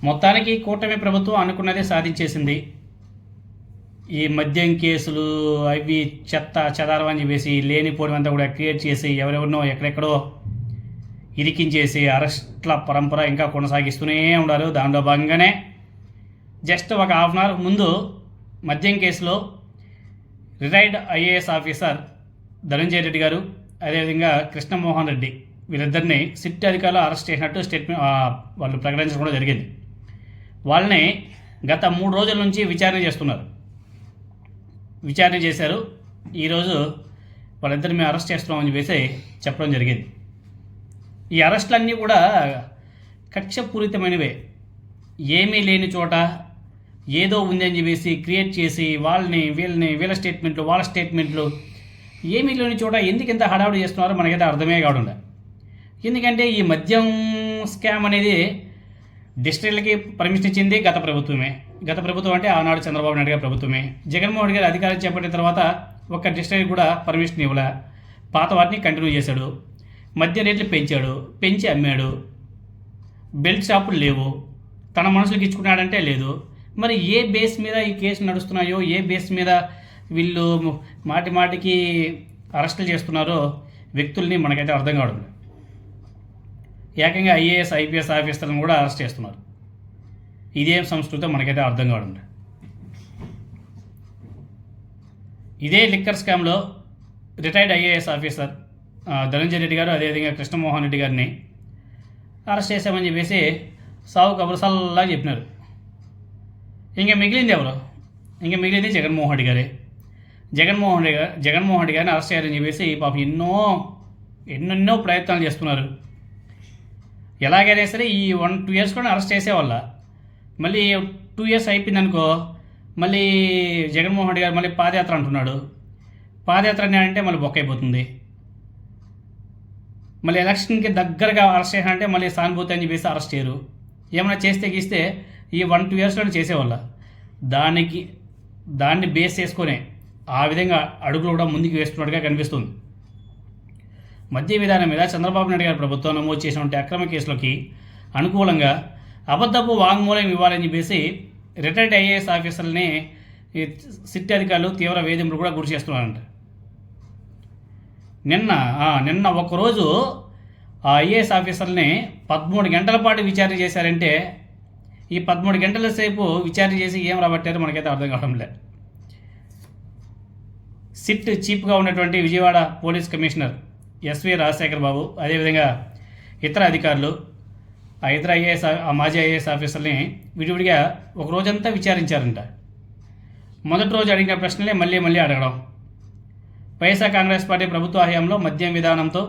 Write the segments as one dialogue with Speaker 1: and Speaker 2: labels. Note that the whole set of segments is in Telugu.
Speaker 1: మొత్తానికి కూటమి ప్రభుత్వం అనుకున్నదే సాధించేసింది. ఈ మద్యం కేసులు అవి చెత్త చెదారం అని చెప్పేసి లేనిపోవడం కూడా క్రియేట్ చేసి ఎవరెవరినో ఎక్కడెక్కడో ఇరికించేసి అరెస్ట్ల పరంపర ఇంకా కొనసాగిస్తూనే ఉండాలి. దానిలో భాగంగానే జస్ట్ ఒక హాఫ్ అన్ అవర్ ముందు మద్యం కేసులో retired IAS officer Dhananjaya Reddy గారు, అదేవిధంగా కృష్ణమోహన్ రెడ్డి, వీరిద్దరిని సిట్ అధికారులు అరెస్ట్ చేసినట్టు స్టేట్మెంట్ వాళ్ళు ప్రకటించడం కూడా జరిగింది. వాళ్ళని గత 3 రోజుల నుంచి విచారణ చేస్తున్నారు. విచారణ చేశారు. ఈరోజు వాళ్ళిద్దరిని మేము అరెస్ట్ చేస్తున్నామని చెప్పేసి చెప్పడం జరిగింది. ఈ అరెస్టులన్నీ కూడా కక్షపూరితమైనవే. ఏమీ లేని చోట ఏదో ఉంది అని చెప్పేసి క్రియేట్ చేసి వీళ్ళ స్టేట్మెంట్లు వాళ్ళ స్టేట్మెంట్లు ఏమీ లేని చోట ఎందుకు ఇంత హడావుడి చేస్తున్నారో మనకైతే అర్థమే కావడం. ఎందుకంటే ఈ మద్యం స్కామ్ అనేది డిస్టిలరీలకి పర్మిషన్ ఇచ్చింది గత ప్రభుత్వమే. గత ప్రభుత్వం అంటే ఆనాడు చంద్రబాబు నాయుడు గారి ప్రభుత్వమే. జగన్మోహన్ గారు అధికారం చేపట్టిన తర్వాత ఒక్క డిస్టిలరీ కూడా పర్మిషన్ ఇవ్వలే. పాత వాటిని కంటిన్యూ చేశాడు. మద్య రేట్లు పెంచాడు, పెంచి అమ్మాడు. బెల్ట్ షాపులు లేవు. తన మనసులకు ఇచ్చుకున్నాడంటే లేదు. మరి ఏ బేస్ మీద ఈ కేసులు నడుస్తున్నాయో, ఏ బేస్ మీద వీళ్ళు మాటికి అరెస్టులు చేస్తున్నారో వ్యక్తుల్ని మనకైతే అర్థం కావడం. ఏకంగా ఐఏఎస్ ఐపీఎస్ ఆఫీసర్లను కూడా అరెస్ట్ చేస్తున్నారు. ఇదేం సంస్కృతో మనకైతే అర్థం కావడం. ఇదే లిక్కర్ స్కామ్లో retired IAS officer Dhananjaya Reddy గారు, అదేవిధంగా కృష్ణమోహన్ రెడ్డి గారిని అరెస్ట్ చేశామని చెప్పేసి సావు కబురసల్లా చెప్పినారు. ఇంకా మిగిలింది ఎవరు? ఇంకా మిగిలింది జగన్మోహన్ రెడ్డి గారే. జగన్మోహన్ రెడ్డి గారిని అరెస్ట్ చేయాలని చెప్పేసి పాపం ఎన్నెన్నో ప్రయత్నాలు చేస్తున్నారు. ఎలాగైనా సరే ఈ 1-2 ఇయర్స్ కూడా అరెస్ట్ చేసేవాళ్ళ. మళ్ళీ 2 ఇయర్స్ అయిపోయిందనుకో, మళ్ళీ జగన్మోహన్ రెడ్డి గారు మళ్ళీ పాదయాత్ర అంటున్నాడు. పాదయాత్ర అంటే మళ్ళీ బొక్క అయిపోతుంది. మళ్ళీ ఎలక్షన్కి దగ్గరగా అరెస్ట్ చేయాలంటే మళ్ళీ సానుభూతి అని చెప్పేసి అరెస్ట్ చేయరు. ఏమైనా చేస్తే గీస్తే ఈ 1-2 ఇయర్స్లో చేసేవాళ్ళ. దాన్ని బేస్ చేసుకునే ఆ విధంగా అడుగులు కూడా ముందుకు వేస్తున్నట్టుగా కనిపిస్తుంది. మద్య విధానం మీద చంద్రబాబు నాయుడు గారి ప్రభుత్వం నమోదు చేసినటువంటి అక్రమ కేసులకి అనుకూలంగా అబద్ధపు వాంగ్మూలం ఇవ్వాలని చెప్పేసి రిటైర్డ్ ఐఏఎస్ ఆఫీసర్లని సిట్ అధికారులు తీవ్ర వేధింపులు కూడా గురి చేస్తున్నారంట. నిన్న ఒకరోజు ఆ ఐఏఎస్ ఆఫీసర్ని 13 గంటల పాటు విచారణ చేశారంటే ఈ 13 గంటల సేపు విచారణ చేసి ఏం రాబట్టారో మనకైతే అర్థం కావడం లేదు. సిట్ చీఫ్గా ఉన్నటువంటి Vijayawada police commissioner S V Rajasekhar Babu, అదేవిధంగా ఇతర అధికారులు, ఆ ఇతర మాజీ ఐఏఎస్ ఆఫీసర్ని విడివిడిగా ఒక రోజంతా విచారించారంట. మొదటి రోజు అడిగిన ప్రశ్నలే మళ్ళీ అడగడం. వైఎస్ఆర్ కాంగ్రెస్ పార్టీ ప్రభుత్వ హయాంలో మద్యం విధానంతో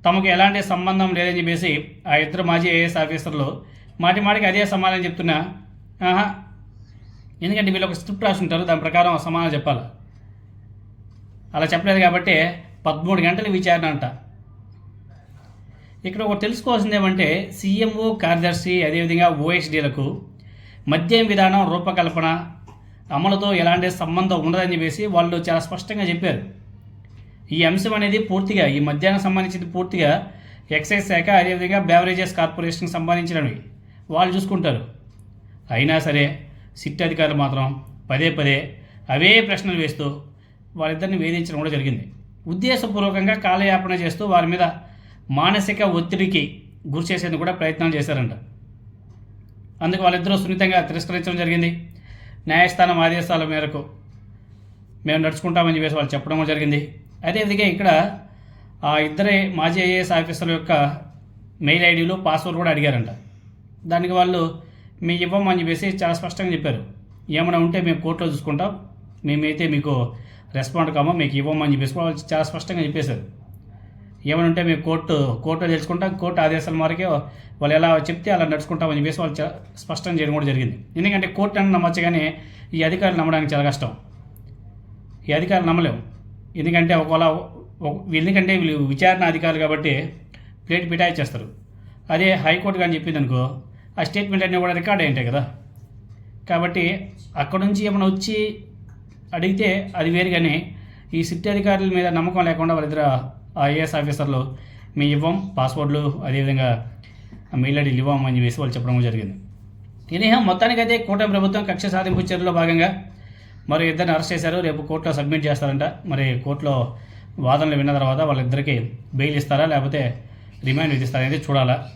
Speaker 1: తమకు ఎలాంటి సంబంధం లేదని చెప్పేసి ఆ ఇద్దరు మాజీ ఐఏఎస్ ఆఫీసర్లు మాటికి అదే సమాధానం చెప్తున్నా, ఎందుకంటే వీళ్ళు ఒక స్క్రిప్ట్ రాసి ఉంటారు, దాని ప్రకారం సమాధానం చెప్పాలి. అలా చెప్పలేదు కాబట్టి 13 గంటల విచారణ అంట. ఇక్కడ ఒకటి తెలుసుకోవాల్సింది ఏమంటే సీఎంఓ కార్యదర్శి, అదేవిధంగా ఓఎస్డీలకు మద్యం విధానం రూపకల్పన అమలుతో ఎలాంటి సంబంధం ఉండదని చెప్పేసి వాళ్ళు చాలా స్పష్టంగా చెప్పారు. ఈ అంశం అనేది పూర్తిగా ఈ మద్యానికి సంబంధించింది పూర్తిగా ఎక్సైజ్ శాఖ, అదేవిధంగా బెవరేజెస్ కార్పొరేషన్కి సంబంధించినవి వాళ్ళు చూసుకుంటారు. అయినా సరే సిట్ అధికారులు మాత్రం పదే అవే ప్రశ్నలు వేస్తూ వాళ్ళిద్దరిని వేధించడం కూడా జరిగింది. ఉద్దేశపూర్వకంగా కాలయాపన చేస్తూ వారి మీద మానసిక ఒత్తిడికి గురి చేసేందుకు కూడా ప్రయత్నాలు చేశారంట. అందుకు వాళ్ళిద్దరూ సున్నితంగా తిరస్కరించడం జరిగింది. న్యాయస్థానం ఆదేశాల మేరకు మేము నడుచుకుంటామని చెప్పేసి వాళ్ళు చెప్పడం కూడా జరిగింది. అదేవిధంగా ఇక్కడ ఆ ఇద్దరే మాజీ ఐఏఎస్ ఆఫీసర్ల యొక్క మెయిల్ ఐడీలు, పాస్వర్డ్ కూడా అడిగారంట. దానికి వాళ్ళు మేము ఇవ్వమని చెప్పేసి చాలా స్పష్టంగా చెప్పారు. ఏమైనా ఉంటే మేము కోర్టులో చూసుకుంటాం, మేమైతే మీకు రెస్పాండ్ కామో, మీకు ఇవ్వమని చెప్పేసి వాళ్ళు చాలా స్పష్టంగా చెప్పేశారు. ఏమైనా ఉంటే మేము కోర్టులో తెలుసుకుంటాం, కోర్టు ఆదేశాల మేరకే వాళ్ళు ఎలా చెప్తే అలా నడుచుకుంటామని చెప్పేసి వాళ్ళు స్పష్టంగా చేయడం కూడా జరిగింది. ఎందుకంటే కోర్టు అని నమ్మచ్చు, కానీ ఈ అధికారులు నమ్మడానికి చాలా కష్టం. ఈ అధికారులు నమ్మలేము. ఎందుకంటే ఎందుకంటే వీళ్ళు విచారణ అధికారులు కాబట్టి ప్లేట్ పిటాయిచ్చేస్తారు. అదే హైకోర్టు కానీ చెప్పింది అనుకో, ఆ స్టేట్మెంట్ అన్నీ కూడా రికార్డ్ అయి ఉంటాయి కదా. కాబట్టి అక్కడ నుంచి ఏమైనా వచ్చి అడిగితే అది వేరు. కానీ ఈ సిట్ అధికారుల మీద నమ్మకం లేకుండా వాళ్ళిద్దరు ఐఏఎస్ ఆఫీసర్లు మేము ఇవ్వం, పాస్వర్డ్లు అదేవిధంగా మెయిల్ ఐడీలు ఇవ్వం అని చెప్పేసి వాళ్ళు చెప్పడం జరిగింది. ఎనీహా మొత్తానికైతే కూటమి ప్రభుత్వం కక్ష సాధింపు చర్యలో భాగంగా మరి ఇద్దరిని అరెస్ట్ చేశారు. రేపు కోర్టులో సబ్మిట్ చేస్తారంట. మరి కోర్టులో వాదనలు విన్న తర్వాత వాళ్ళిద్దరికీ బెయిల్ ఇస్తారా లేకపోతే రిమాండ్ విధిస్తారా అనేది చూడాలా.